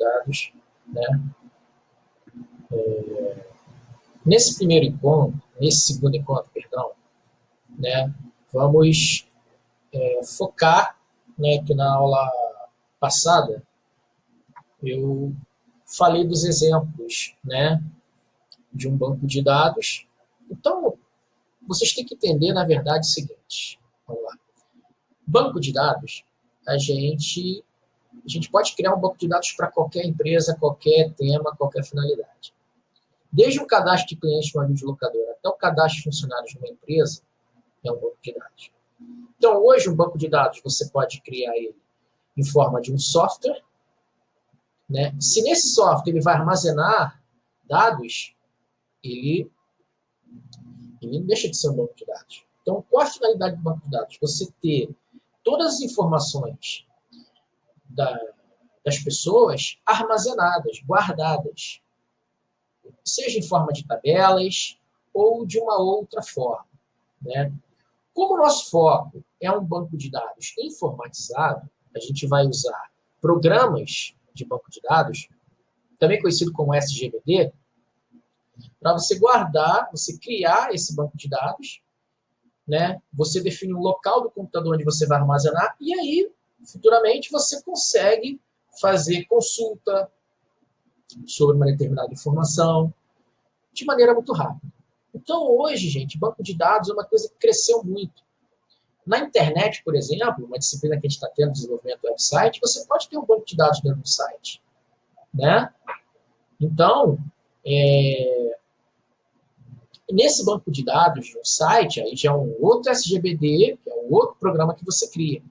dados, né? Nesse segundo encontro, perdão, né, vamos focar, né, que na aula passada eu falei dos exemplos, né, de um banco de dados. Então, vocês têm que entender, na verdade, o seguinte. Vamos lá. Banco de dados, a gente pode criar um banco de dados para qualquer empresa, qualquer tema, qualquer finalidade. Desde o cadastro de clientes de uma videolocadora até o cadastro de funcionários de uma empresa, é um banco de dados. Então, hoje, um banco de dados, você pode criar ele em forma de um software, né? Se nesse software ele vai armazenar dados, ele não deixa de ser um banco de dados. Então, qual a finalidade do banco de dados? Você ter todas as informações das pessoas armazenadas, guardadas, seja em forma de tabelas ou de uma outra forma, né? Como o nosso foco é um banco de dados informatizado, a gente vai usar programas de banco de dados, também conhecido como SGBD, para você guardar, você criar esse banco de dados, né? Você define um local do computador onde você vai armazenar e aí, futuramente, você consegue fazer consulta sobre uma determinada informação de maneira muito rápida. Então, hoje, gente, banco de dados é uma coisa que cresceu muito. Na internet, por exemplo, uma disciplina que a gente está tendo, desenvolvimento do website, você pode ter um banco de dados dentro do site, né? Então, nesse banco de dados de um site, aí já é um outro SGBD, que é um outro programa que você cria.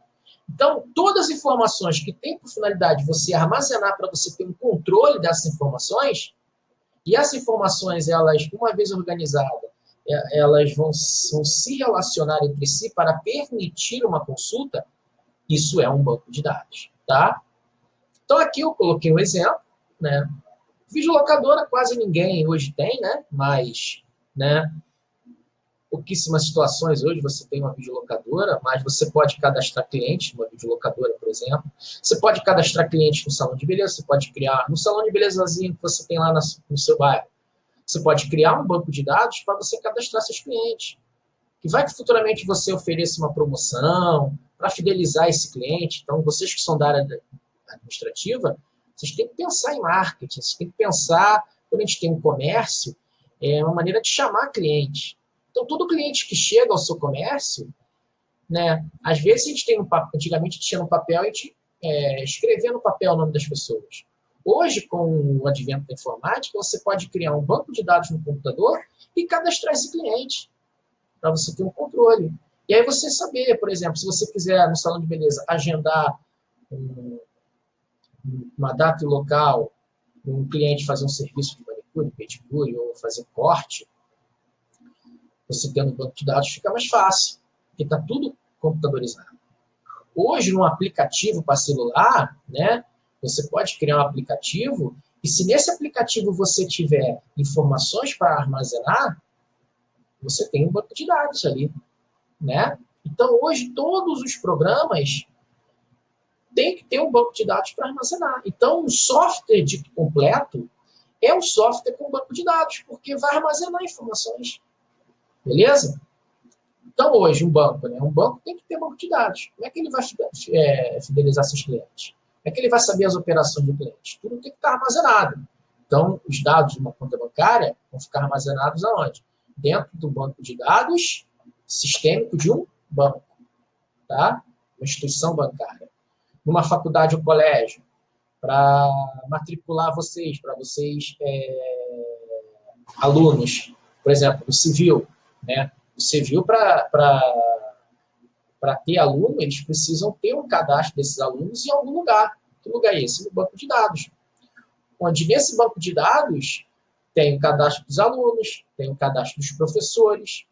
Então, todas as informações que têm por finalidade você armazenar para você ter um controle dessas informações, e essas informações, elas, uma vez organizadas, elas vão se relacionar entre si para permitir uma consulta, isso é um banco de dados, tá? Então, aqui eu coloquei um exemplo, né? Videolocadora quase ninguém hoje tem, né? Mas, né? Pouquíssimas situações hoje você tem uma videolocadora, mas você pode cadastrar clientes numa videolocadora, por exemplo. Você pode cadastrar clientes no salão de beleza, você pode criar no salão de belezazinho que você tem lá no seu bairro. Você pode criar um banco de dados para você cadastrar seus clientes. Que vai que futuramente você ofereça uma promoção para fidelizar esse cliente. Então, vocês que são da área administrativa, vocês têm que pensar em marketing, vocês têm que pensar, quando a gente tem um comércio, é uma maneira de chamar cliente. Então, todo cliente que chega ao seu comércio, né, às vezes a gente tem antigamente a gente tinha no papel, a gente escrevia no papel o nome das pessoas. Hoje, com o advento da informática, você pode criar um banco de dados no computador e cadastrar esse cliente, para você ter um controle. E aí você saber, por exemplo, se você quiser no salão de beleza agendar uma data e local, um cliente fazer um serviço de manicure, pedicure ou fazer corte, você tendo um banco de dados fica mais fácil, porque está tudo computadorizado. Hoje, num aplicativo para celular, né, você pode criar um aplicativo e se nesse aplicativo você tiver informações para armazenar, você tem um banco de dados ali, né? Então, hoje, todos os programas têm que ter um banco de dados para armazenar. Então, um software dito completo é um software com banco de dados, porque vai armazenar informações. Beleza? Então, hoje, um banco, né? Um banco tem que ter banco de dados. Como é que ele vai fidelizar seus clientes? Como é que ele vai saber as operações do cliente? Tudo tem que estar armazenado. Então, os dados de uma conta bancária vão ficar armazenados aonde? Dentro do banco de dados sistêmico de um banco, tá? Uma instituição bancária. Numa faculdade ou colégio, para matricular vocês, para vocês, alunos, por exemplo, do civil, né? O civil, para ter aluno, eles precisam ter um cadastro desses alunos em algum lugar. Que lugar é esse? No banco de dados. Onde nesse banco de dados tem o cadastro dos alunos, tem o cadastro dos professores,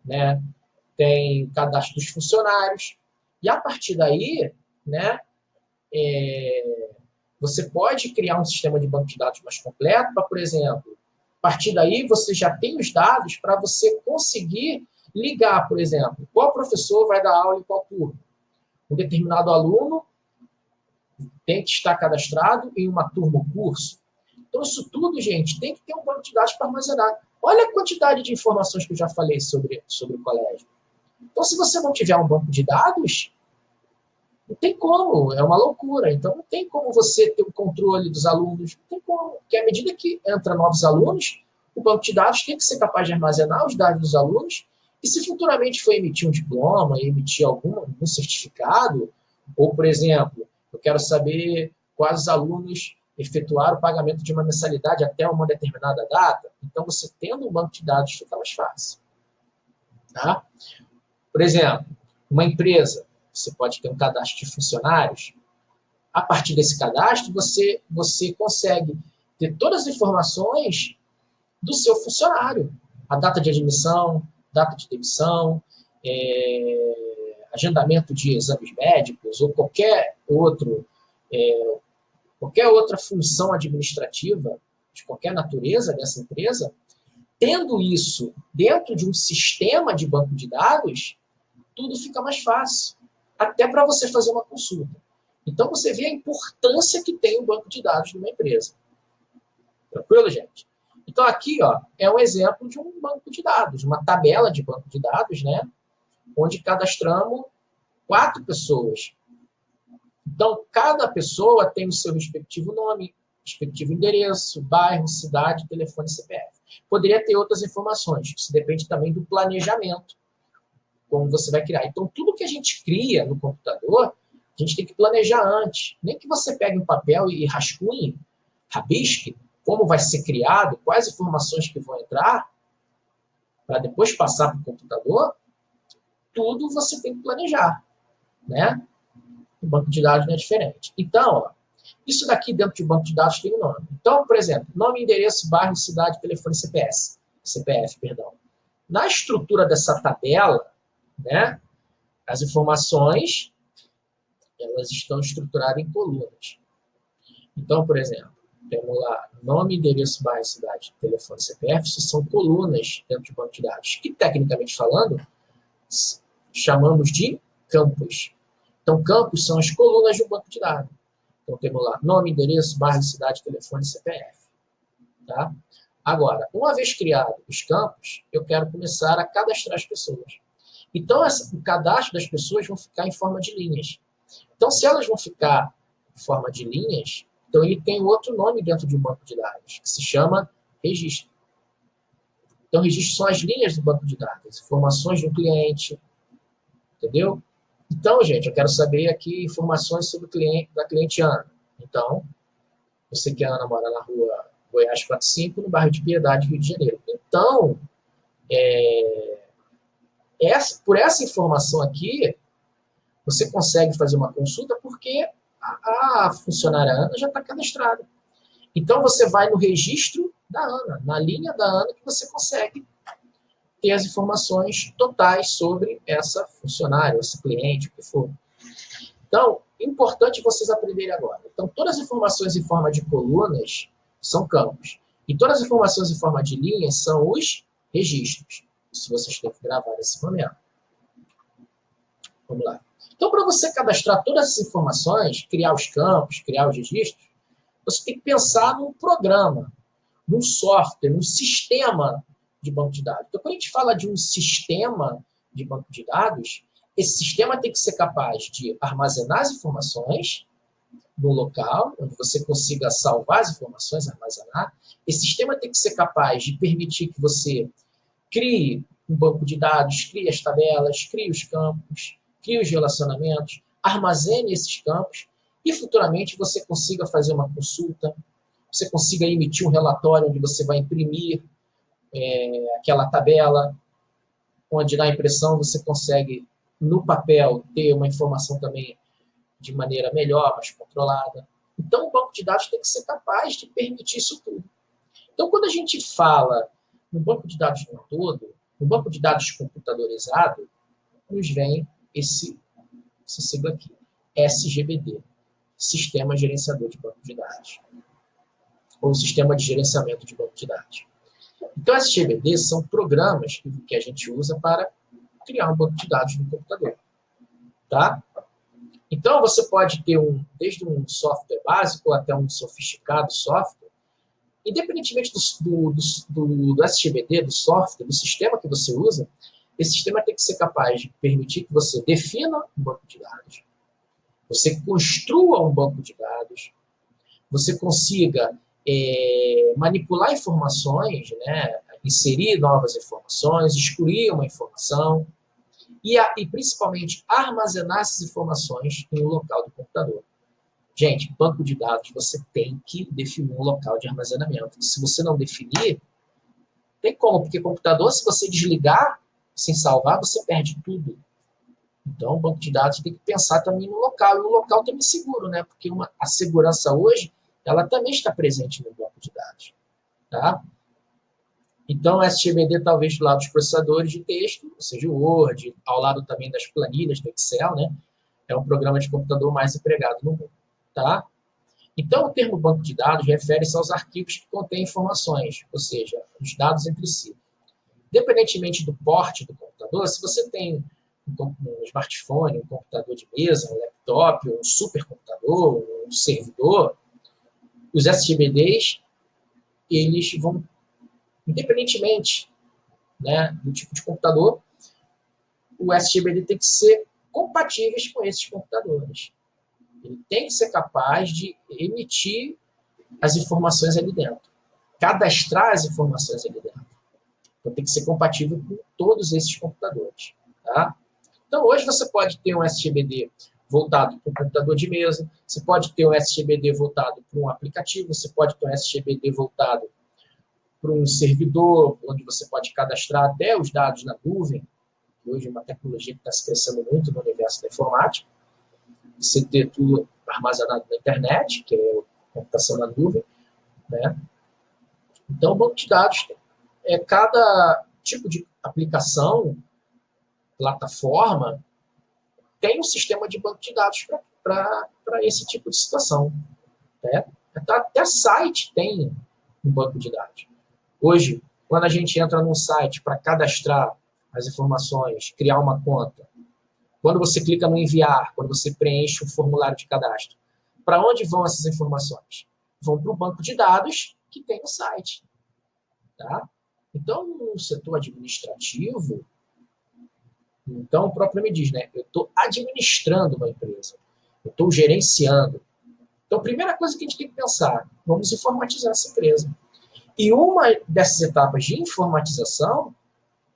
né? Tem o cadastro dos funcionários. E a partir daí, né, você pode criar um sistema de banco de dados mais completo para, por exemplo, a partir daí você já tem os dados para você conseguir ligar, por exemplo, qual professor vai dar aula em qual turno. Um determinado aluno tem que estar cadastrado em uma turma ou curso. Então, isso tudo, gente, tem que ter um banco de dados para armazenar. Olha a quantidade de informações que eu já falei sobre o colégio. Então, se você não tiver um banco de dados, não tem como, é uma loucura. Então, não tem como você ter o controle dos alunos, não tem como. Porque à medida que entra novos alunos, o banco de dados tem que ser capaz de armazenar os dados dos alunos, e se futuramente for emitir um diploma, emitir algum certificado, ou, por exemplo, eu quero saber quais os alunos efetuaram o pagamento de uma mensalidade até uma determinada data, então você tendo um banco de dados fica mais fácil. Tá? Por exemplo, uma empresa, você pode ter um cadastro de funcionários. A partir desse cadastro, você consegue ter todas as informações do seu funcionário. A data de admissão, data de demissão, agendamento de exames médicos ou qualquer outra função administrativa de qualquer natureza dessa empresa. Tendo isso dentro de um sistema de banco de dados, tudo fica mais fácil, até para você fazer uma consulta. Então, você vê a importância que tem o banco de dados numa empresa. Tranquilo, gente? Então, aqui é um exemplo de um banco de dados, uma tabela de banco de dados, né, onde cadastramos 4 pessoas. Então, cada pessoa tem o seu respectivo nome, respectivo endereço, bairro, cidade, telefone, CPF. Poderia ter outras informações, isso depende também do planejamento, como você vai criar. Então, tudo que a gente cria no computador, a gente tem que planejar antes. Nem que você pegue um papel e rascunhe, rabisque, como vai ser criado, quais informações que vão entrar, para depois passar para o computador, tudo você tem que planejar, né? O banco de dados não é diferente. Então, isso daqui dentro de um banco de dados tem um nome. Então, por exemplo, nome, endereço, bairro, cidade, telefone, CPF, perdão. Na estrutura dessa tabela, né, as informações, elas estão estruturadas em colunas. Então, por exemplo, temos lá nome, endereço, bairro, cidade, telefone, CPF, isso são colunas dentro de banco de dados, que, tecnicamente falando, chamamos de campos. Então, campos são as colunas de um banco de dados. Então, temos lá nome, endereço, bairro, cidade, telefone, CPF. Tá? Agora, uma vez criados os campos, eu quero começar a cadastrar as pessoas. Então, o cadastro das pessoas vão ficar em forma de linhas. Então, se elas vão ficar em forma de linhas, então ele tem outro nome dentro de um banco de dados, que se chama registro. Então, registro são as linhas do banco de dados, informações do cliente, entendeu? Então, gente, eu quero saber aqui informações sobre o cliente, da cliente Ana. Então, eu sei que a Ana mora na rua Goiás 45, no bairro de Piedade, Rio de Janeiro. Então, por essa informação aqui, você consegue fazer uma consulta porque a funcionária Ana já está cadastrada. Então, você vai no registro da Ana, na linha da Ana, que você consegue ter as informações totais sobre essa funcionária, esse cliente, o que for. Então, importante vocês aprenderem agora. Então, todas as informações em forma de colunas são campos. E todas as informações em forma de linhas são os registros. Isso vocês têm que gravar nesse momento. Vamos lá. Então, para você cadastrar todas essas informações, criar os campos, criar os registros, você tem que pensar num programa, num software, num sistema de banco de dados. Então, quando a gente fala de um sistema de banco de dados, esse sistema tem que ser capaz de armazenar as informações no local, onde você consiga salvar as informações, armazenar. Esse sistema tem que ser capaz de permitir que você crie um banco de dados, crie as tabelas, crie os campos, crie os relacionamentos, armazene esses campos e futuramente você consiga fazer uma consulta, você consiga emitir um relatório onde você vai imprimir aquela tabela, onde na impressão você consegue, no papel, ter uma informação também de maneira melhor, mais controlada. Então, o banco de dados tem que ser capaz de permitir isso tudo. Então, quando a gente fala no banco de dados no todo, no banco de dados computadorizado, nos vem essa sigla aqui, SGBD, Sistema Gerenciador de Banco de Dados, ou Sistema de Gerenciamento de Banco de Dados. Então, SGBD são programas que a gente usa para criar um banco de dados no computador. Tá? Então, você pode ter desde um software básico até um sofisticado software, independentemente do SGBD, do software, do sistema que você usa, esse sistema tem que ser capaz de permitir que você defina um banco de dados, você construa um banco de dados, você consiga manipular informações, né, inserir novas informações, excluir uma informação e principalmente armazenar essas informações em um local do computador. Gente, banco de dados, você tem que definir um local de armazenamento. Se você não definir, tem como, porque computador, se você desligar sem salvar, você perde tudo. Então, o banco de dados tem que pensar também no local, e o local também seguro, né? Porque a segurança hoje, ela também está presente no banco de dados. Tá? Então, o SGBD talvez do lado dos processadores de texto, ou seja, o Word, ao lado também das planilhas do Excel, né? É um programa de computador mais empregado no mundo. Tá? Então, o termo banco de dados refere-se aos arquivos que contêm informações, ou seja, os dados entre si. Independentemente do porte do computador, se você tem um smartphone, um computador de mesa, um laptop, um supercomputador, um servidor, os SGBDs, eles vão, independentemente, né, do tipo de computador, o SGBD tem que ser compatíveis com esses computadores. Ele tem que ser capaz de emitir as informações ali dentro, cadastrar as informações ali dentro. Então, tem que ser compatível com todos esses computadores. Tá? Então, hoje você pode ter um SGBD voltado para um computador de mesa, você pode ter um SGBD voltado para um aplicativo, você pode ter um SGBD voltado para um servidor, onde você pode cadastrar até os dados na nuvem, que hoje é uma tecnologia que está se crescendo muito no universo da informática. Você ter tudo armazenado na internet, que é a computação na nuvem, né? Então, o banco de dados, cada tipo de aplicação, plataforma, tem um sistema de banco de dados para esse tipo de situação. Né? Até site tem um banco de dados. Hoje, quando a gente entra num site para cadastrar as informações, criar uma conta, quando você clica no enviar, quando você preenche o formulário de cadastro, para onde vão essas informações? Vão para o banco de dados que tem no site. Tá? Então, no setor administrativo, então o próprio me diz, né? Eu estou administrando uma empresa, eu estou gerenciando. Então, a primeira coisa que a gente tem que pensar, vamos informatizar essa empresa. E uma dessas etapas de informatização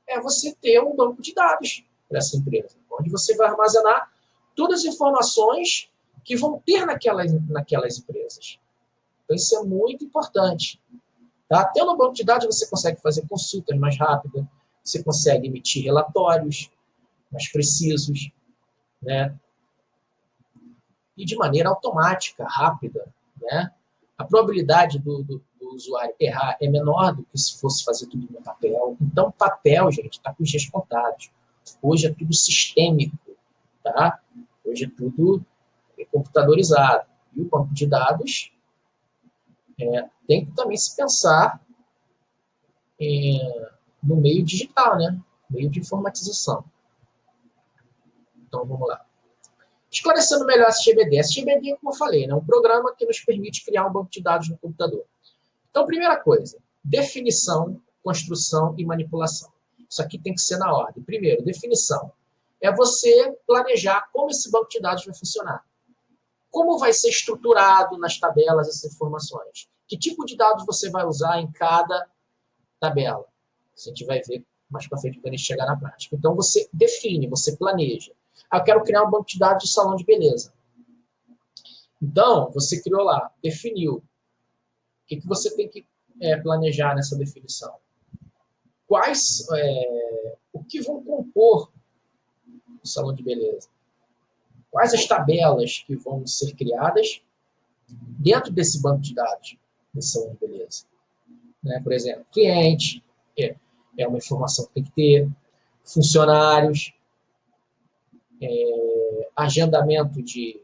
é você ter um banco de dados para essa empresa, onde você vai armazenar todas as informações que vão ter naquelas empresas. Então, isso é muito importante. Tá? Até no banco de dados você consegue fazer consultas mais rápidas, você consegue emitir relatórios mais precisos, né? E de maneira automática, rápida, né? A probabilidade do usuário errar é menor do que se fosse fazer tudo no papel. Então, papel, gente, está com os dias contados. Hoje é tudo sistêmico, tá? Hoje é tudo computadorizado. E o banco de dados tem que também se pensar no meio digital, né? Meio de informatização. Então, vamos lá. Esclarecendo melhor SGBD. SGBD, como eu falei, é um programa que nos permite criar um banco de dados no computador. Então, primeira coisa, definição, construção e manipulação. Isso aqui tem que ser na ordem. Primeiro, definição. É você planejar como esse banco de dados vai funcionar. Como vai ser estruturado nas tabelas essas informações? Que tipo de dados você vai usar em cada tabela? A gente vai ver mais para frente quando a gente chegar na prática. Então, você define, você planeja. Eu quero criar um banco de dados de salão de beleza. Então, você criou lá, definiu. O que você tem que planejar nessa definição? O que vão compor o salão de beleza? Quais as tabelas que vão ser criadas dentro desse banco de dados desse salão de beleza? Né? Por exemplo, cliente, é uma informação que tem que ter, funcionários, agendamento de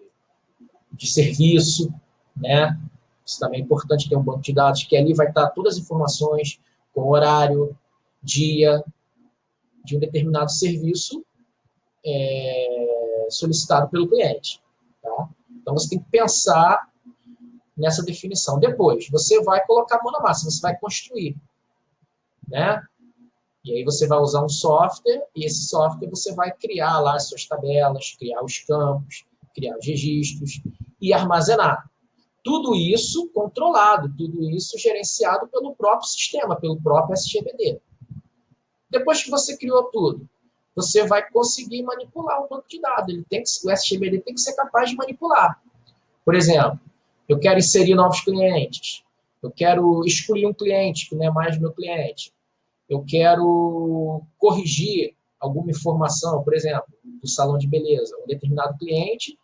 serviço, né? Isso também é importante ter um banco de dados, que ali vai estar todas as informações com horário, dia, de um determinado serviço solicitado pelo cliente. Tá? Então, você tem que pensar nessa definição. Depois, você vai colocar a mão na massa, você vai construir, né? E aí você vai usar um software, e esse software você vai criar lá as suas tabelas, criar os campos, criar os registros e armazenar. Tudo isso controlado, tudo isso gerenciado pelo próprio sistema, pelo próprio SGBD. Depois que você criou tudo, você vai conseguir manipular o banco de dados. O SGBD tem que ser capaz de manipular. Por exemplo, eu quero inserir novos clientes, eu quero excluir um cliente que não é mais meu cliente, eu quero corrigir alguma informação, por exemplo, do salão de beleza. Um determinado cliente,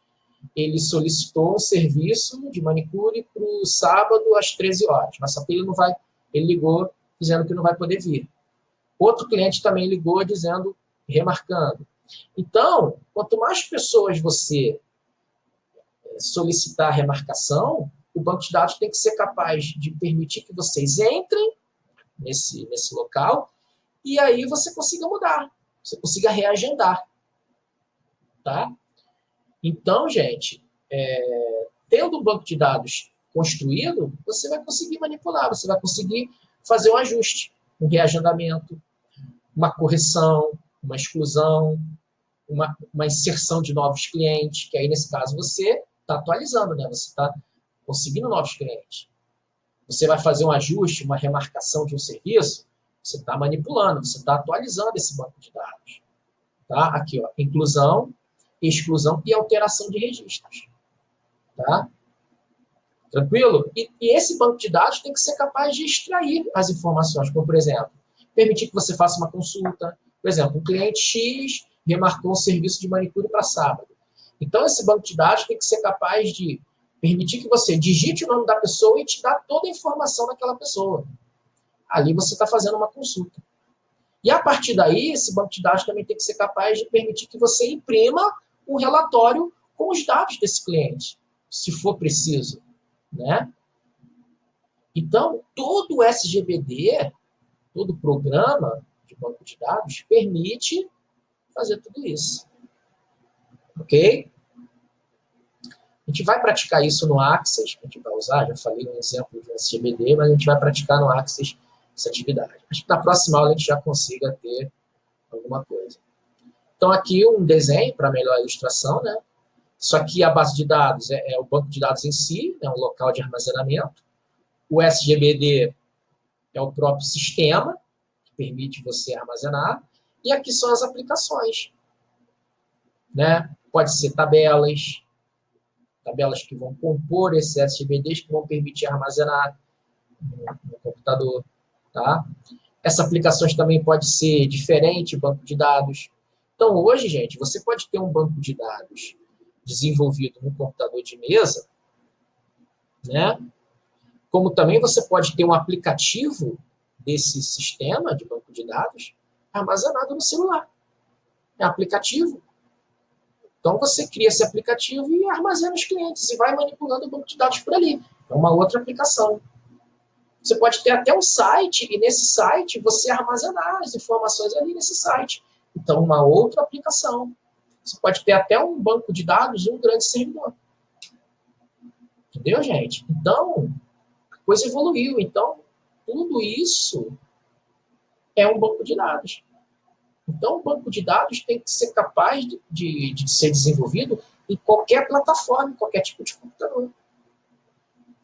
ele solicitou um serviço de manicure para o sábado às 13 horas, mas só que ele ligou dizendo que não vai poder vir. Outro cliente também ligou dizendo, remarcando. Então, quanto mais pessoas você solicitar a remarcação, o banco de dados tem que ser capaz de permitir que vocês entrem nesse local e aí você consiga mudar, você consiga reagendar. Tá? Então, gente, tendo um banco de dados construído, você vai conseguir manipular, você vai conseguir fazer um ajuste, um reagendamento, uma correção, uma exclusão, uma inserção de novos clientes, que aí, nesse caso, você está atualizando, né? Você está conseguindo novos clientes. Você vai fazer um ajuste, uma remarcação de um serviço, você está manipulando, você está atualizando esse banco de dados. Tá? Aqui, ó, inclusão, exclusão e alteração de registros. Tá? Tranquilo? E esse banco de dados tem que ser capaz de extrair as informações, como, por exemplo, permitir que você faça uma consulta. Por exemplo, um cliente X remarcou um serviço de manicure para sábado. Então, esse banco de dados tem que ser capaz de permitir que você digite o nome da pessoa e te dar toda a informação daquela pessoa. Ali você está fazendo uma consulta. E, a partir daí, esse banco de dados também tem que ser capaz de permitir que você imprima um relatório com os dados desse cliente, se for preciso. Né? Então, todo o SGBD, todo programa de banco de dados, permite fazer tudo isso. Ok? A gente vai praticar isso no Access, que a gente vai usar, já falei um exemplo do SGBD, mas a gente vai praticar no Access essa atividade. Acho que na próxima aula a gente já consiga ter alguma coisa. Então, aqui um desenho para melhor ilustração, né? Isso aqui, a base de dados, é o banco de dados em si, é um local de armazenamento. O SGBD é o próprio sistema, que permite você armazenar. E aqui são as aplicações. Né? Pode ser tabelas que vão compor esses SGBDs, que vão permitir armazenar no computador. Tá? Essas aplicações também pode ser diferente, banco de dados. Então, hoje, gente, você pode ter um banco de dados desenvolvido no computador de mesa, né? Como também você pode ter um aplicativo desse sistema de banco de dados armazenado no celular. É aplicativo. Então, você cria esse aplicativo e armazena os clientes e vai manipulando o banco de dados por ali. É uma outra aplicação. Você pode ter até um site e nesse site você armazenar as informações ali nesse site. Então, uma outra aplicação. Você pode ter até um banco de dados e um grande servidor. Entendeu, gente? Então, a coisa evoluiu. Então, tudo isso é um banco de dados. Então, o banco de dados tem que ser capaz de ser desenvolvido em qualquer plataforma, em qualquer tipo de computador.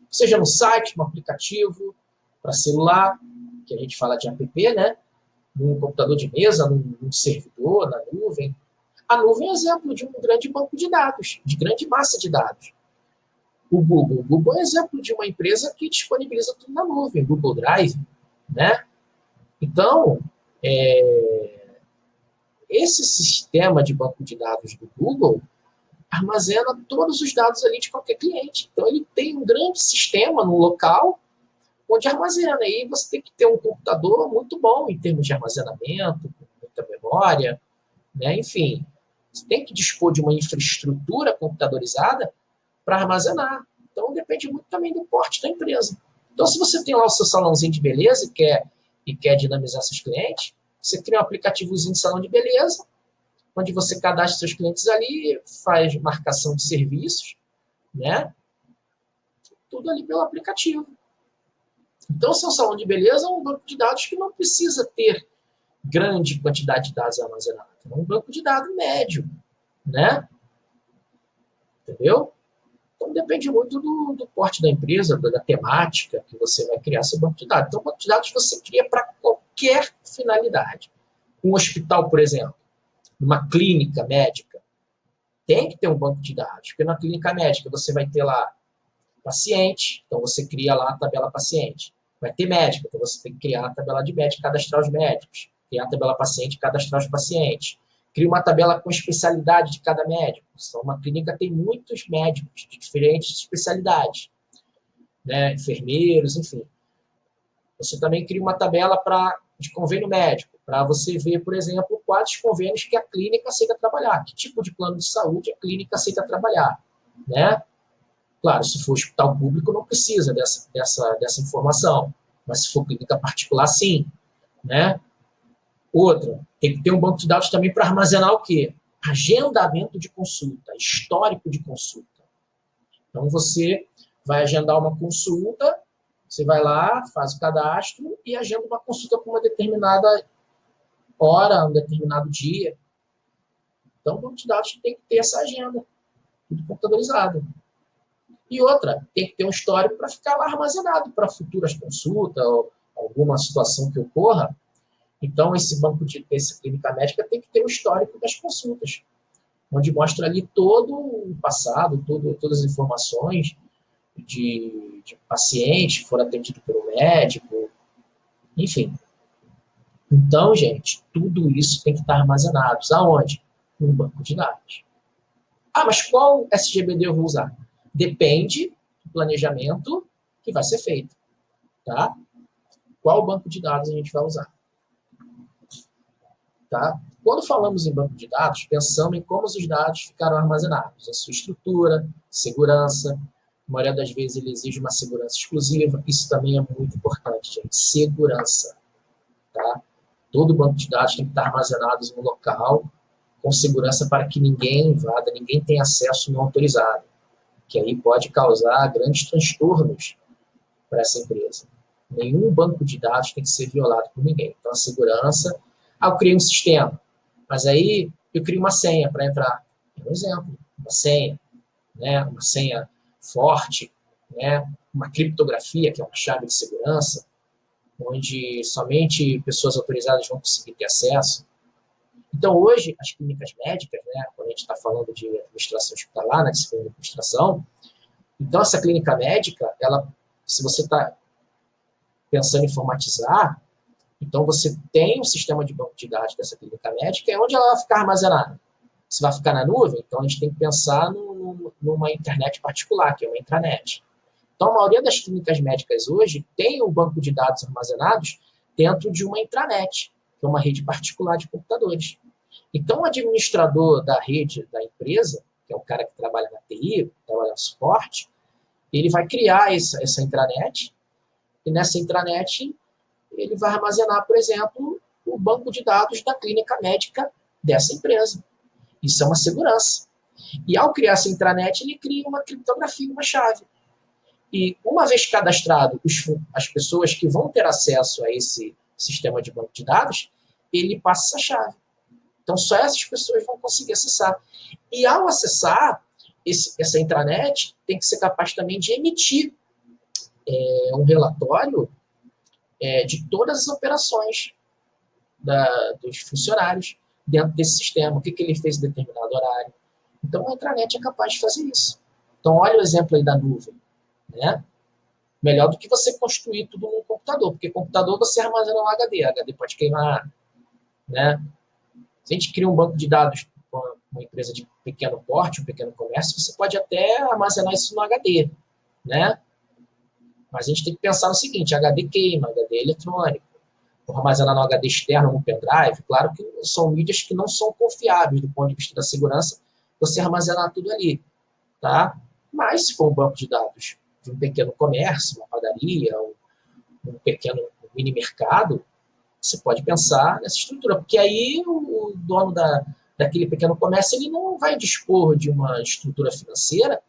Seja no site, no aplicativo, para celular, que a gente fala de app, né? Num computador de mesa, num servidor, na nuvem. A nuvem é exemplo de um grande banco de dados, de grande massa de dados. O Google é exemplo de uma empresa que disponibiliza tudo na nuvem, Google Drive, né? Então, esse sistema de banco de dados do Google armazena todos os dados ali de qualquer cliente. Então, ele tem um grande sistema no local onde armazena. E você tem que ter um computador muito bom em termos de armazenamento, com muita memória, né? Enfim, você tem que dispor de uma infraestrutura computadorizada para armazenar. Então, depende muito também do porte da empresa. Então, se você tem lá o seu salãozinho de beleza e quer dinamizar seus clientes, você cria um aplicativozinho de salão de beleza, onde você cadastra seus clientes ali, faz marcação de serviços, né? Tudo ali pelo aplicativo. Então, o seu salão de beleza é um banco de dados que não precisa ter grande quantidade de dados armazenados. É um banco de dados médio, né? Entendeu? Então, depende muito do porte da empresa, da temática que você vai criar seu banco de dados. Então, o banco de dados você cria para qualquer finalidade. Um hospital, por exemplo, uma clínica médica, tem que ter um banco de dados, porque na clínica médica você vai ter lá paciente, então você cria lá a tabela paciente. Vai ter médico, então você tem que criar a tabela de médico, cadastrar os médicos. Criar a tabela paciente, cadastrar os pacientes. Cria uma tabela com especialidade de cada médico. Então, uma clínica tem muitos médicos de diferentes especialidades, né? Enfermeiros, enfim. Você também cria uma tabela de convênio médico, para você ver, por exemplo, quais convênios que a clínica aceita trabalhar, que tipo de plano de saúde a clínica aceita trabalhar, né? Claro, se for hospital público, não precisa dessa informação, mas se for clínica particular, sim, né? Outra, tem que ter um banco de dados também para armazenar o quê? Agendamento de consulta, histórico de consulta. Então, você vai agendar uma consulta, você vai lá, faz o cadastro e agenda uma consulta com uma determinada hora, um determinado dia. Então, o banco de dados tem que ter essa agenda, tudo computadorizado. E outra, tem que ter um histórico para ficar lá armazenado para futuras consultas ou alguma situação que ocorra. Então, essa clínica médica tem que ter um histórico das consultas, onde mostra ali todo o passado, todas as informações de paciente que foram atendidos pelo médico, enfim. Então, gente, tudo isso tem que estar armazenado. Aonde? No banco de dados. Ah, mas qual SGBD eu vou usar? Depende do planejamento que vai ser feito, tá? Qual banco de dados a gente vai usar? Tá? Quando falamos em banco de dados, pensamos em como os dados ficaram armazenados, a sua estrutura, segurança. A maioria das vezes ele exige uma segurança exclusiva. Isso também é muito importante, gente. Segurança. Tá? Todo banco de dados tem que estar armazenado em um local com segurança para que ninguém invada, ninguém tenha acesso não autorizado, que aí pode causar grandes transtornos para essa empresa. Nenhum banco de dados tem que ser violado por ninguém. Então, a segurança... eu criei um sistema, mas aí eu crio uma senha para entrar. É um exemplo, uma senha, né? Uma senha forte, né? Uma criptografia, que é uma chave de segurança, onde somente pessoas autorizadas vão conseguir ter acesso. Então, hoje, as clínicas médicas, né? Quando a gente está falando de administração hospitalar, na disciplina de administração, então essa clínica médica, se você está pensando em informatizar, então, você tem um sistema de banco de dados dessa clínica médica, é onde ela vai ficar armazenada. Se vai ficar na nuvem, então a gente tem que pensar numa internet particular, que é uma intranet. Então, a maioria das clínicas médicas hoje tem o banco de dados armazenados dentro de uma intranet, que é uma rede particular de computadores. Então, o administrador da rede da empresa, que é o cara que trabalha na TI, trabalha no suporte, ele vai criar essa intranet, e nessa intranet ele vai armazenar, por exemplo, o banco de dados da clínica médica dessa empresa. Isso é uma segurança. E ao criar essa intranet, ele cria uma criptografia, uma chave. E uma vez cadastrado as pessoas que vão ter acesso a esse sistema de banco de dados, ele passa essa chave. Então, só essas pessoas vão conseguir acessar. E ao acessar essa intranet, tem que ser capaz também de emitir um relatório de todas as operações dos funcionários dentro desse sistema, o que ele fez em determinado horário. Então, a intranet é capaz de fazer isso. Então, olha o exemplo aí da nuvem, né? Melhor do que você construir tudo num computador, porque computador você armazena no HD pode queimar, né? Se a gente cria um banco de dados com uma empresa de pequeno porte, um pequeno comércio, você pode até armazenar isso no HD, né? Mas a gente tem que pensar no seguinte, HD queima, HD é eletrônico. Vou armazenar no HD externo, no pendrive, claro que são mídias que não são confiáveis do ponto de vista da segurança, você armazenar tudo ali, tá? Mas se for um banco de dados de um pequeno comércio, uma padaria, um pequeno mini mercado, você pode pensar nessa estrutura, porque aí o dono da daquele pequeno comércio, ele não vai dispor de uma estrutura financeira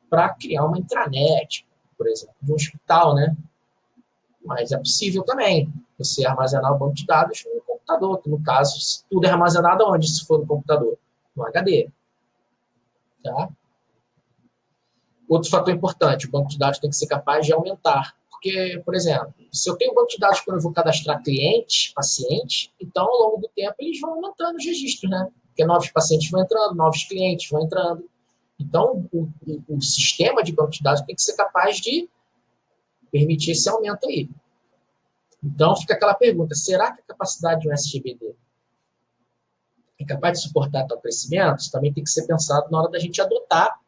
para criar uma intranet, por exemplo, de um hospital, né? Mas é possível também você armazenar o banco de dados no computador, que no caso, tudo é armazenado onde, se for no computador? No HD. Tá? Outro fator importante, o banco de dados tem que ser capaz de aumentar. Porque, por exemplo, se eu tenho um banco de dados quando eu vou cadastrar clientes, pacientes, então, ao longo do tempo, eles vão aumentando os registros, né? Porque novos pacientes vão entrando, novos clientes vão entrando. Então, o sistema de banco de dados tem que ser capaz de permitir esse aumento aí. Então, fica aquela pergunta, será que a capacidade de um SGBD é capaz de suportar tal crescimento? Isso também tem que ser pensado na hora da gente adotar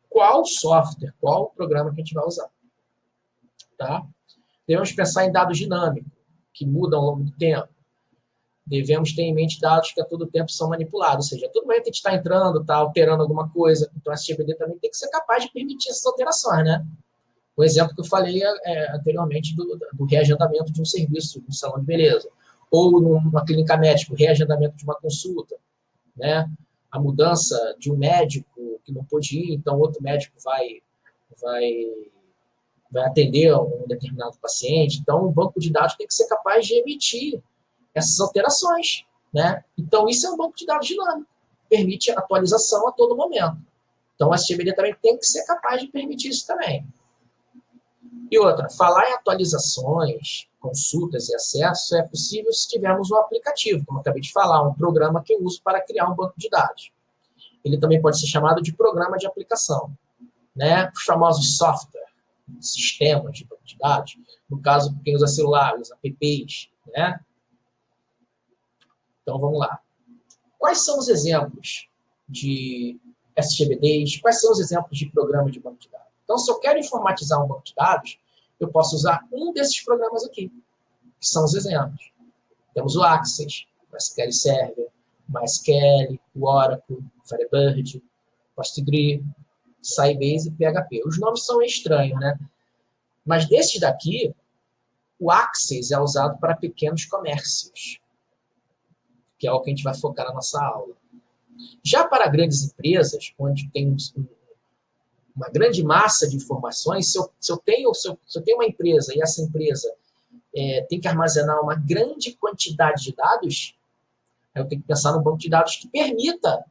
qual software, qual programa que a gente vai usar. Tá? Devemos pensar em dados dinâmicos, que mudam ao longo do tempo. Devemos ter em mente dados que a todo tempo são manipulados, ou seja, a todo momento a gente está entrando, está alterando alguma coisa, então o SGBD também tem que ser capaz de permitir essas alterações, né? O exemplo que eu falei anteriormente do reagendamento de um serviço no salão de beleza, ou numa clínica médica, o reagendamento de uma consulta, né? A mudança de um médico que não pôde ir, então outro médico vai atender um determinado paciente. Então, o banco de dados tem que ser capaz de emitir essas alterações, né? Então, isso é um banco de dados dinâmico, permite atualização a todo momento. Então, o SGBD também tem que ser capaz de permitir isso também. E outra, falar em atualizações, consultas e acesso é possível se tivermos um aplicativo, como eu acabei de falar, um programa que eu uso para criar um banco de dados. Ele também pode ser chamado de programa de aplicação, né? Os famosos software, sistemas de banco de dados, no caso, quem usa celular, usa apps, né? Então, vamos lá. Quais são os exemplos de SGBDs? Quais são os exemplos de programa de banco de dados? Então, se eu quero informatizar um banco de dados, eu posso usar um desses programas aqui, que são os exemplos. Temos o Access, o SQL Server, o MySQL, o Oracle, o Firebird, PostgreSQL, Sybase e PHP. Os nomes são estranhos, né? Mas desses daqui, o Access é usado para pequenos comércios, que é o que a gente vai focar na nossa aula. Já para grandes empresas, onde tem uma grande massa de informações, se eu tenho uma empresa e essa empresa tem que armazenar uma grande quantidade de dados, eu tenho que pensar no banco de dados que permita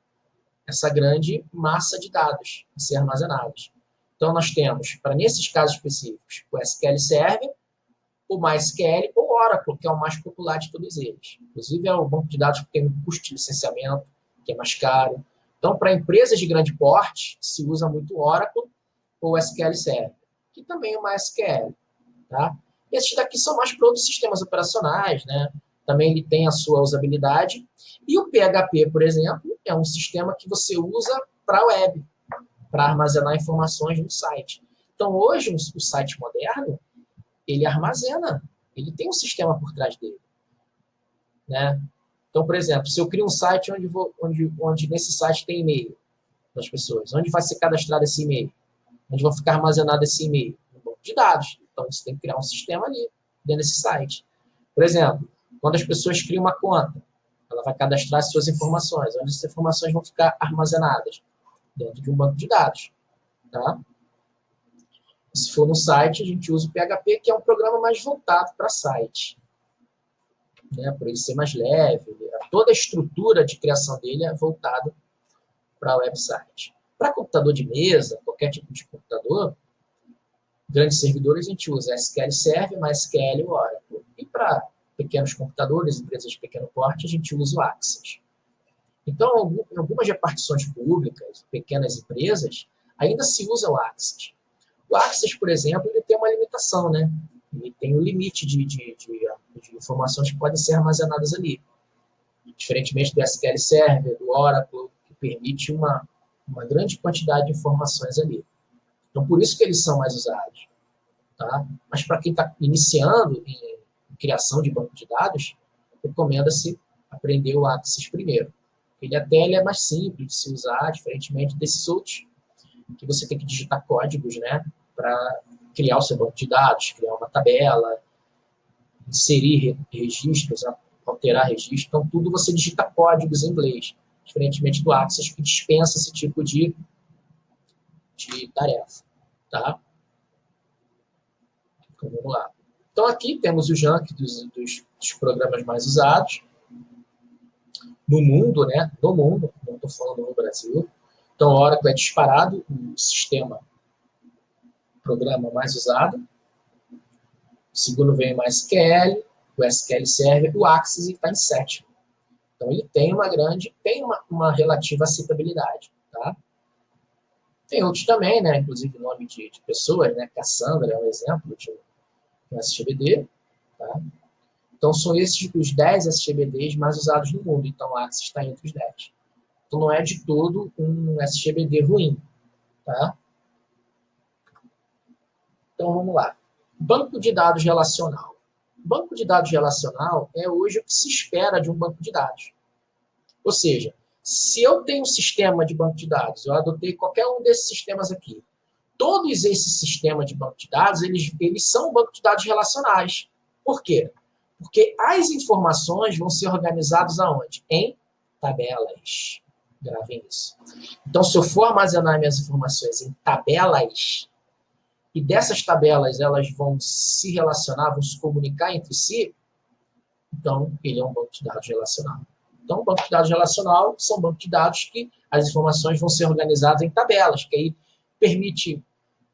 essa grande massa de dados ser armazenados. Então, nós temos, para nesses casos específicos, o SQL Server, o MySQL ou o Oracle, que é o mais popular de todos eles. Inclusive, é o banco de dados que tem um custo de licenciamento, que é mais caro. Então, para empresas de grande porte, se usa muito o Oracle ou o SQL Server, que também é o MySQL. Tá? Esses daqui são mais para outros sistemas operacionais, né? Também ele tem a sua usabilidade. E o PHP, por exemplo, é um sistema que você usa para a web, para armazenar informações no site. Então, hoje, o site moderno, ele armazena, ele tem um sistema por trás dele. Né? Então, por exemplo, se eu crio um site onde nesse site tem e-mail das pessoas, onde vai ser cadastrado esse e-mail? Onde vai ficar armazenado esse e-mail? No banco de dados. Então, você tem que criar um sistema ali, dentro desse site. Por exemplo, quando as pessoas criam uma conta, ela vai cadastrar as suas informações, onde essas informações vão ficar armazenadas? Dentro de um banco de dados. Tá? Se for no site, a gente usa o PHP, que é um programa mais voltado para site. Né? Por ele ser mais leve, toda a estrutura de criação dele é voltada para website. Para computador de mesa, qualquer tipo de computador, grandes servidores a gente usa SQL Server, MySQL e Oracle. E para pequenos computadores, empresas de pequeno porte, a gente usa o Access. Então, em algumas repartições públicas, pequenas empresas, ainda se usa o Access. O Access, por exemplo, ele tem uma limitação, né? Ele tem um limite de informações que podem ser armazenadas ali. Diferentemente do SQL Server, do Oracle, que permite uma grande quantidade de informações ali. Então, por isso que eles são mais usados. Tá? Mas para quem está iniciando em criação de banco de dados, recomenda-se aprender o Access primeiro. Ele é mais simples de se usar, diferentemente desses outros, que você tem que digitar códigos, né, para criar o seu banco de dados, criar uma tabela, inserir registros, alterar registros. Então, tudo você digita códigos em inglês. diferentemente do Access, que dispensa esse tipo de tarefa. Tá? Então, vamos lá. Então, aqui temos os rankings dos programas mais usados no mundo, né? No mundo, não estou falando no Brasil. Então, o Oracle é disparado o sistema, programa mais usado. O segundo vem o MySQL, o SQL Server, o Access está em sétimo. Então, ele tem uma relativa aceitabilidade. Tá? Tem outros também, né? Inclusive nome de pessoas, né? Cassandra é um exemplo de um SGBD. Tá? Então, são esses os 10 SGBDs mais usados no mundo. Então, o Access está entre os 10. Então, não é de todo um SGBD ruim. Tá? Então, vamos lá. Banco de dados relacional. Banco de dados relacional é hoje o que se espera de um banco de dados. Ou seja, se eu tenho um sistema de banco de dados, eu adotei qualquer um desses sistemas aqui, todos esses sistemas de banco de dados, eles são banco de dados relacionais. Por quê? Porque as informações vão ser organizadas aonde? Em tabelas. Gravem isso. Então, se eu for armazenar minhas informações em tabelas, e dessas tabelas elas vão se relacionar, vão se comunicar entre si, então ele é um banco de dados relacional. Então, banco de dados relacional são bancos de dados que as informações vão ser organizadas em tabelas, que aí permite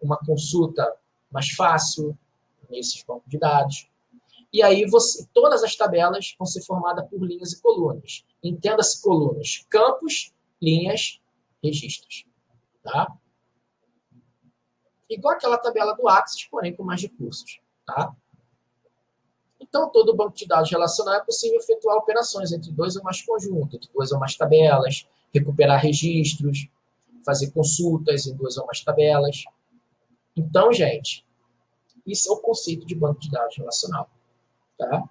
uma consulta mais fácil nesses bancos de dados. E aí todas as tabelas vão ser formadas por linhas e colunas. Entenda-se colunas: campos, linhas, registros. Tá? Igual aquela tabela do Access, porém com mais recursos. Tá? Então, todo banco de dados relacional é possível efetuar operações entre dois ou mais conjuntos, entre duas ou mais tabelas, recuperar registros, fazer consultas em duas ou mais tabelas. Então, gente, isso é o conceito de banco de dados relacional. Tá?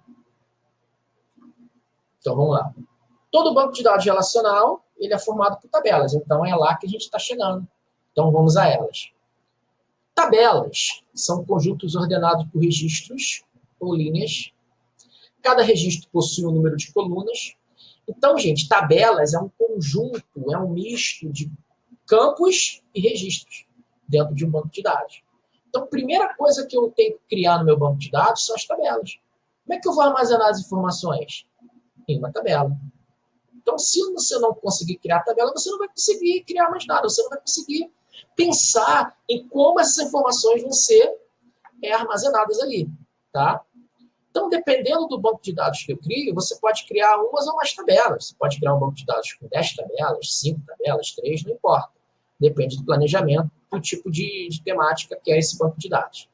Então, vamos lá. Todo banco de dados relacional ele é formado por tabelas, então é lá que a gente está chegando. Então, vamos a elas. Tabelas são conjuntos ordenados por registros ou linhas. Cada registro possui um número de colunas. Então, gente, tabelas é um conjunto, é um misto de campos e registros dentro de um banco de dados. Então, a primeira coisa que eu tenho que criar no meu banco de dados são as tabelas. Como é que eu vou armazenar as informações? Em uma tabela. Então, se você não conseguir criar a tabela, você não vai conseguir criar mais nada, você não vai conseguir pensar em como essas informações vão ser armazenadas ali. Tá? Então, dependendo do banco de dados que eu crio, você pode criar umas ou mais tabelas. Você pode criar um banco de dados com 10 tabelas, 5 tabelas, 3, não importa. Depende do planejamento, do tipo de temática que é esse banco de dados.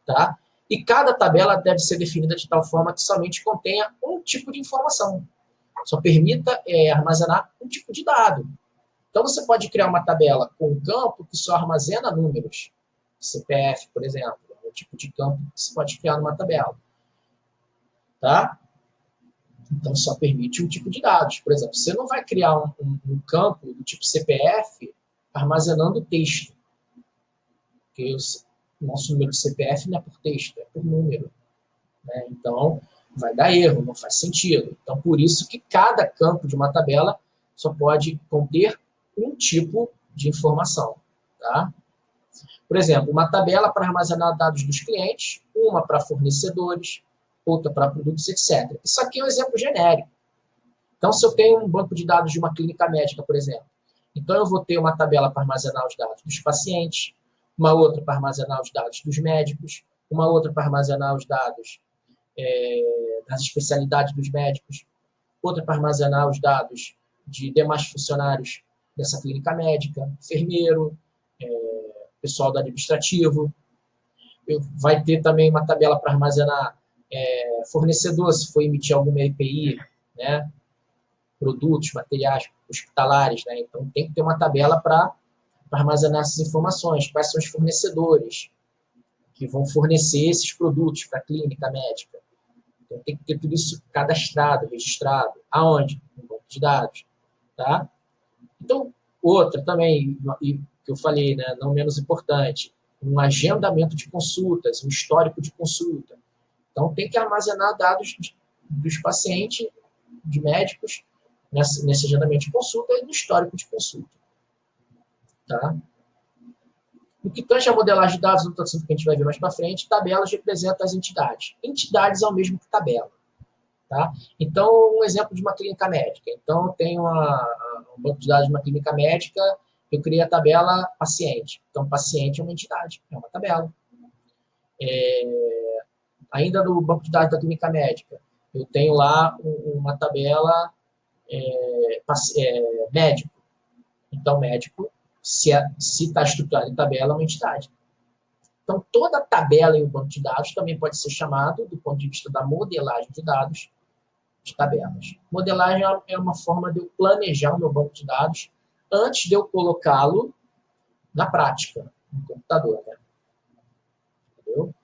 Tá? E cada tabela deve ser definida de tal forma que somente contenha um tipo de informação. Só permita armazenar um tipo de dado. Então, você pode criar uma tabela com um campo que só armazena números. CPF, por exemplo, é um tipo de campo que você pode criar numa tabela. Tá? Então, só permite um tipo de dados. Por exemplo, você não vai criar um campo do tipo CPF armazenando texto. Porque o nosso número de CPF não é por texto, é por número. Né? Então, vai dar erro, não faz sentido. Então, por isso que cada campo de uma tabela só pode conter um tipo de informação. Tá? Por exemplo, uma tabela para armazenar dados dos clientes, uma para fornecedores, outra para produtos, etc. Isso aqui é um exemplo genérico. Então, se eu tenho um banco de dados de uma clínica médica, por exemplo, então eu vou ter uma tabela para armazenar os dados dos pacientes, uma outra para armazenar os dados dos médicos, uma outra para armazenar os dados das especialidades dos médicos, outra para armazenar os dados de demais funcionários dessa clínica médica, enfermeiro, pessoal do administrativo. Vai ter também uma tabela para armazenar fornecedor, se for emitir alguma EPI, né? Produtos, materiais hospitalares. Né? Então, tem que ter uma tabela para armazenar essas informações. Quais são os fornecedores que vão fornecer esses produtos para a clínica médica? Então, tem que ter tudo isso cadastrado, registrado. Aonde? No banco de dados. Tá? Então, outra também, que eu falei, né, não menos importante, um agendamento de consultas, um histórico de consulta. Então, tem que armazenar dados dos pacientes, de médicos, nesse agendamento de consulta e no histórico de consulta. Tá? No que tange a modelagem de dados, outro assunto que a gente vai ver mais para frente, tabelas representam as entidades. Entidades é o mesmo que tabela. Tá? Então, um exemplo de uma clínica médica. Então, eu tenho um banco de dados de uma clínica médica, eu criei a tabela paciente. Então, paciente é uma entidade, é uma tabela. Ainda no banco de dados da clínica médica, eu tenho lá uma tabela médico. Então, médico, se está estruturado em tabela, é uma entidade. Então, toda tabela em um banco de dados também pode ser chamado, do ponto de vista da modelagem de dados, de tabelas. Modelagem é uma forma de eu planejar o meu banco de dados antes de eu colocá-lo na prática, no computador. Né? Entendeu?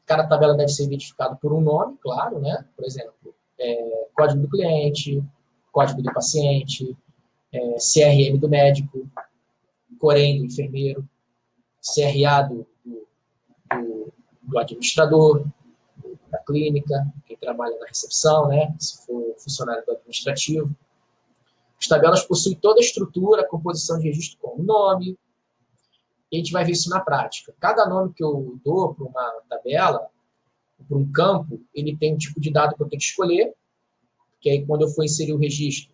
Cada tabela deve ser identificada por um nome, claro, né? Por exemplo, código do cliente, código do paciente, CRM do médico, COREM do enfermeiro, CRA do administrador, da clínica, quem trabalha na recepção, né? Se for funcionário do administrativo. As tabelas possuem toda a estrutura, a composição de registro com o nome, e a gente vai ver isso na prática. Cada nome que eu dou para uma tabela, para um campo, ele tem um tipo de dado que eu tenho que escolher, que aí quando eu for inserir o registro,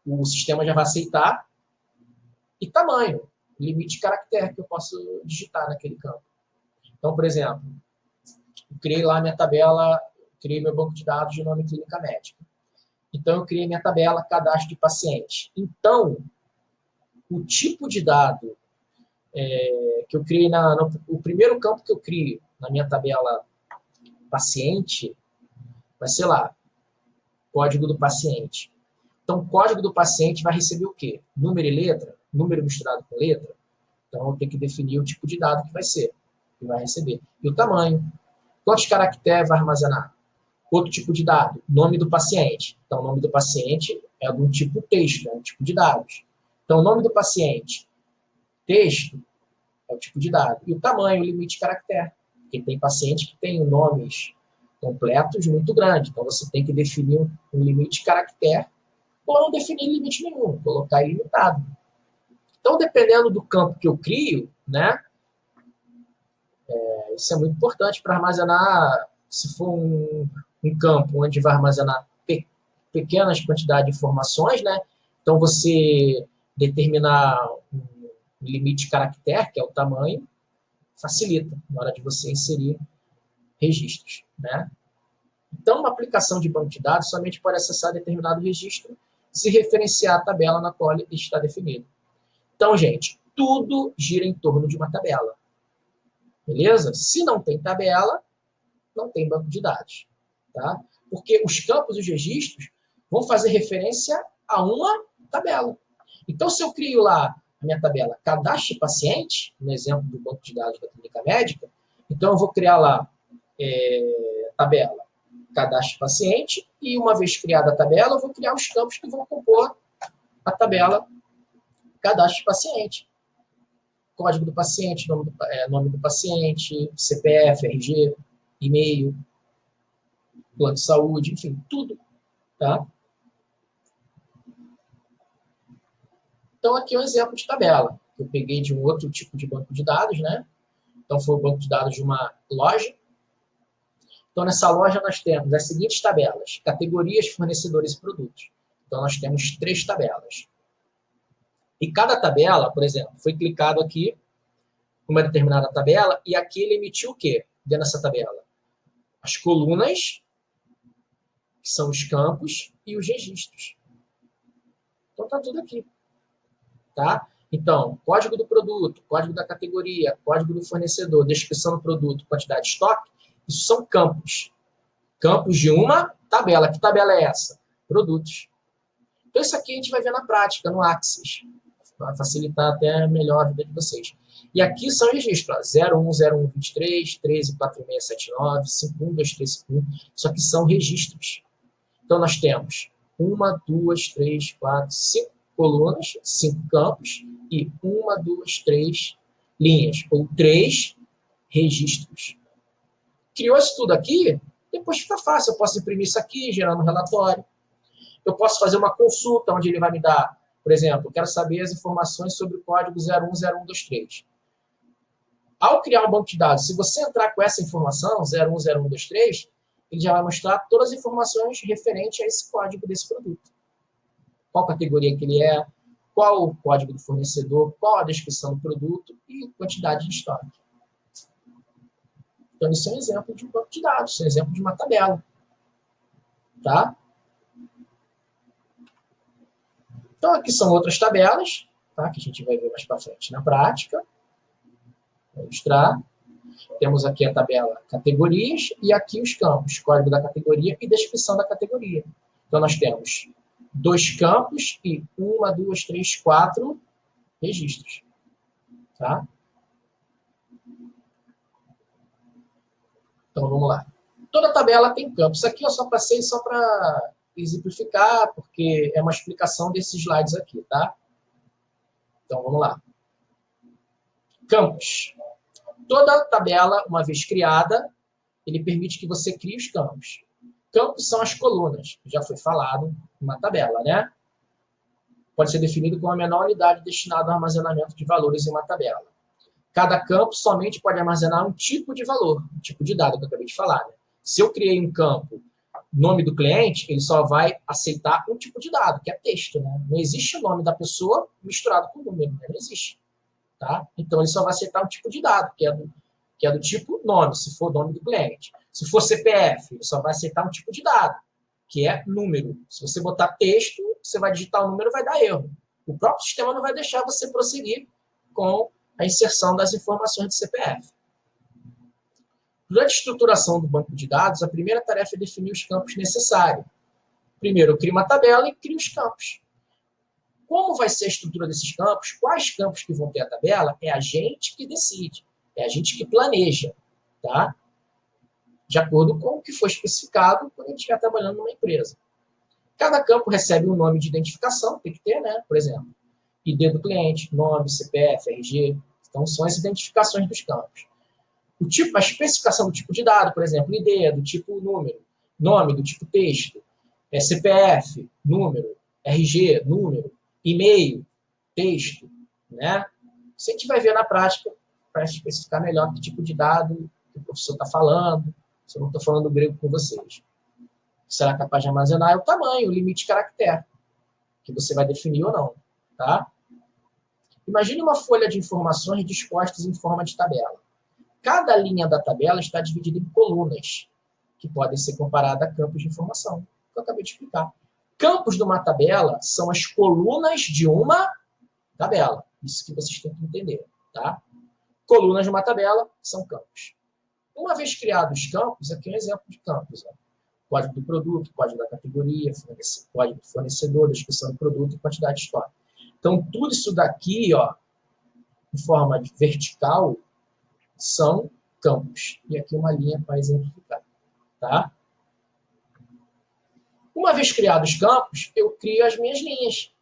o sistema já vai aceitar, e tamanho, limite de caractere que eu posso digitar naquele campo. Então, por exemplo, eu criei lá minha tabela, criei meu banco de dados de nome clínica médica. Então, eu criei minha tabela cadastro de paciente. Então, o tipo de dado que eu criei, o primeiro campo que eu crio na minha tabela paciente, vai ser lá, código do paciente. Então, o código do paciente vai receber o quê? Número e letra? Número misturado com letra? Então, eu tenho que definir o tipo de dado que vai ser, que vai receber. E o tamanho. Quantos caracteres vai armazenar? Outro tipo de dado, nome do paciente. Então, o nome do paciente é de um tipo texto, é um tipo de dados. Então, o nome do paciente, texto, é o tipo de dado. E o tamanho, o limite de caractere. Porque tem paciente que tem nomes completos muito grandes. Então, você tem que definir um limite de caractere ou não definir limite nenhum, colocar ilimitado. Então, dependendo do campo que eu crio, né, isso é muito importante para armazenar, se for um campo onde vai armazenar pequenas quantidades de informações, né, então você determinar um limite de caractere, que é o tamanho, facilita na hora de você inserir registros, né. Então, uma aplicação de banco de dados somente pode acessar determinado registro se referenciar a tabela na qual ele está definido. Então, gente, tudo gira em torno de uma tabela. Beleza? Se não tem tabela, não tem banco de dados. Tá? Porque os campos e os registros vão fazer referência a uma tabela. Então, se eu crio lá a minha tabela cadastro paciente, no exemplo do banco de dados da clínica médica, então eu vou criar lá tabela cadastro paciente e uma vez criada a tabela, eu vou criar os campos que vão compor a tabela cadastro paciente. Código do paciente, nome do paciente, CPF, RG, e-mail, plano de saúde, enfim, tudo. Tá? Então, aqui é um exemplo de tabela. Eu peguei de um outro tipo de banco de dados, né? Então, foi o banco de dados de uma loja. Então, nessa loja, nós temos as seguintes tabelas: categorias, fornecedores e produtos. Então, nós temos 3 tabelas. E cada tabela, por exemplo, foi clicado aqui uma determinada tabela, e aqui ele emitiu o quê dentro dessa tabela? As colunas, que são os campos, e os registros. Então, está tudo aqui. Tá? Então, código do produto, código da categoria, código do fornecedor, descrição do produto, quantidade de estoque, isso são campos. Campos de uma tabela. Que tabela é essa? Produtos. Então, isso aqui a gente vai ver na prática, no Axis, para facilitar até melhor a vida de vocês. E aqui são registros, 010123, 134679, 512351. Isso aqui são registros. Então, nós temos 1, 2, 3, 4, 5 colunas, 5 campos e 1, 2, 3 linhas, ou 3 registros. Criou isso tudo aqui, depois fica fácil. Eu posso imprimir isso aqui, gerar um relatório. Eu posso fazer uma consulta onde ele vai me dar, por exemplo, eu quero saber as informações sobre o código 010123. Ao criar um banco de dados, se você entrar com essa informação, 010123, ele já vai mostrar todas as informações referentes a esse código desse produto. Qual categoria que ele é, qual o código do fornecedor, qual a descrição do produto e quantidade de estoque. Então, isso é um exemplo de um banco de dados, isso é um exemplo de uma tabela. Tá? Então, aqui são outras tabelas, tá? Que a gente vai ver mais para frente na prática. Vou ilustrar. Temos aqui a tabela categorias e aqui os campos, código da categoria e descrição da categoria. Então, nós temos 2 campos e 1, 2, 3, 4 registros. Tá? Então, vamos lá. Toda tabela tem campos. Isso aqui eu só passei só para exemplificar, porque é uma explicação desses slides aqui, tá? Então, vamos lá. Campos. Toda tabela, uma vez criada, ele permite que você crie os campos. Campos são as colunas, já foi falado numa tabela, né? Pode ser definido como a menor unidade destinada ao armazenamento de valores em uma tabela. Cada campo somente pode armazenar um tipo de valor, um tipo de dado que eu acabei de falar, né? Se eu criei um campo, nome do cliente, ele só vai aceitar um tipo de dado, que é texto, né? Não existe o nome da pessoa misturado com o número, né? Não existe. Tá? Então, ele só vai aceitar um tipo de dado, que é do tipo nome, se for o nome do cliente. Se for CPF, ele só vai aceitar um tipo de dado, que é número. Se você botar texto, você vai digitar o número e vai dar erro. O próprio sistema não vai deixar você prosseguir com a inserção das informações do CPF. Durante a estruturação do banco de dados, a primeira tarefa é definir os campos necessários. Primeiro, eu crio uma tabela e crio os campos. Como vai ser a estrutura desses campos, quais campos que vão ter a tabela, é a gente que decide, é a gente que planeja, tá? De acordo com o que foi especificado quando a gente estiver trabalhando numa empresa. Cada campo recebe um nome de identificação, tem que ter, né? Por exemplo, ID do cliente, nome, CPF, RG. Então, são as identificações dos campos. O tipo, a especificação do tipo de dado, por exemplo, ID é do tipo número, nome do tipo texto, CPF, número, RG, número, e-mail, texto, né? Isso a gente vai ver na prática para especificar melhor que tipo de dado que o professor está falando, se eu não estou falando grego com vocês. Será capaz de armazenar é o tamanho, o limite de caractere, que você vai definir ou não, tá? Imagine uma folha de informações dispostas em forma de tabela. Cada linha da tabela está dividida em colunas, que podem ser comparadas a campos de informação, que eu acabei de explicar. Campos de uma tabela são as colunas de uma tabela. Isso que vocês têm que entender, tá? Colunas de uma tabela são campos. Uma vez criados os campos, aqui é um exemplo de campos. Ó. Código do produto, código da categoria, código do fornecedor, descrição do produto e quantidade de estoque. Então, tudo isso daqui, ó, em forma de vertical, são campos. E aqui uma linha para exemplificar, tá? Uma vez criados os campos, eu crio as minhas linhas,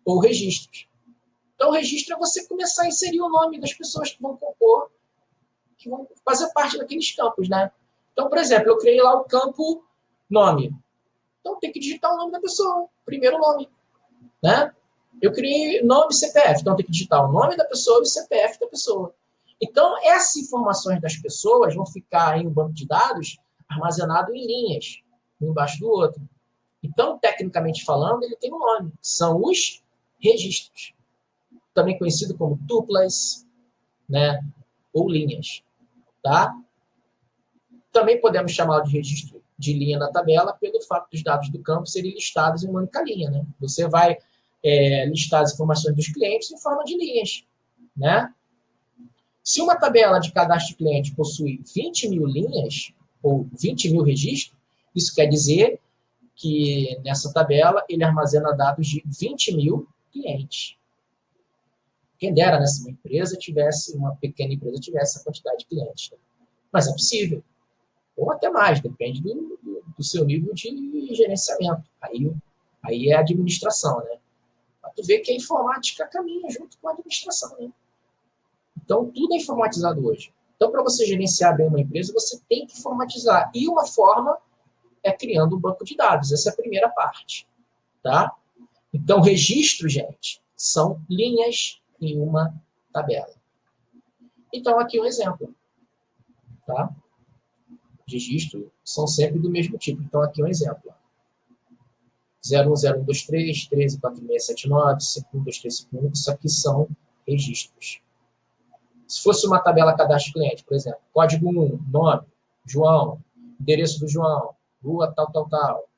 ou registros. Então, o registro é você começar a inserir o nome das pessoas que vão compor, que vão fazer parte daqueles campos, né? Então, por exemplo, eu criei lá o campo nome. Então, tem que digitar o nome da pessoa, primeiro nome, né? Eu criei nome e CPF, então tem que digitar o nome da pessoa e o CPF da pessoa. Então, essas informações das pessoas vão ficar em um banco de dados armazenado em linhas, um embaixo do outro. Então, tecnicamente falando, ele tem um nome. São os registros. Também conhecido como tuplas, né? Ou linhas. Tá? Também podemos chamar de registro de linha na tabela pelo fato dos dados do campo serem listados em uma única linha. Né? Você vai listar as informações dos clientes em forma de linhas. Né? Se uma tabela de cadastro de cliente possui 20 mil linhas, ou 20 mil registros, isso quer dizer que nessa tabela ele armazena dados de 20 mil clientes. Quem dera, né, se uma pequena empresa tivesse essa quantidade de clientes. Né? Mas é possível. Ou até mais, depende do seu nível de gerenciamento. Aí é a administração, né? Mas tu vê que a informática caminha junto com a administração, né? Então, tudo é informatizado hoje. Então, para você gerenciar bem uma empresa, você tem que informatizar. E uma forma é criando um banco de dados. Essa é a primeira parte. tá? Então, registro, gente, são linhas em uma tabela. Então, aqui um exemplo, tá? Registro são sempre do mesmo tipo. Então, aqui um exemplo. 010123, 134679, 512351, isso aqui são registros. Se fosse uma tabela cadastro cliente, por exemplo, código 1, nome, João, endereço do João, rua tal, tal, tal,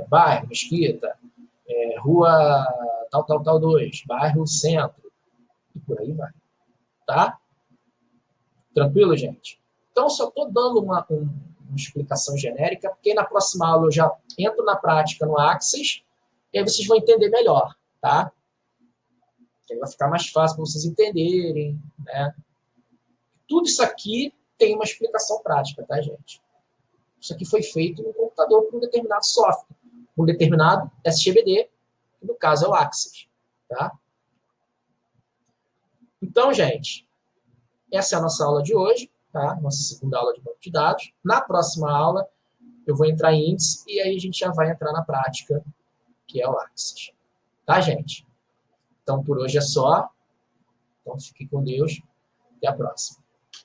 bairro, Mesquita, rua tal, tal, tal 2, bairro Centro, e por aí vai. Tá? Tranquilo, gente? Então, só estou dando uma explicação genérica, porque na próxima aula eu já entro na prática no Axis, e aí vocês vão entender melhor, tá? Que aí vai ficar mais fácil para vocês entenderem, né? Tudo isso aqui tem uma explicação prática, tá, gente? Isso aqui foi feito no computador com um determinado software, com um determinado SGBD, que no caso é o Axis, tá? Então, gente, essa é a nossa aula de hoje, tá? Nossa segunda aula de banco de dados. Na próxima aula, eu vou entrar em índice e aí a gente já vai entrar na prática, que é o Axis. Tá, gente? Então, por hoje é só. Então, fique com Deus. Até a próxima.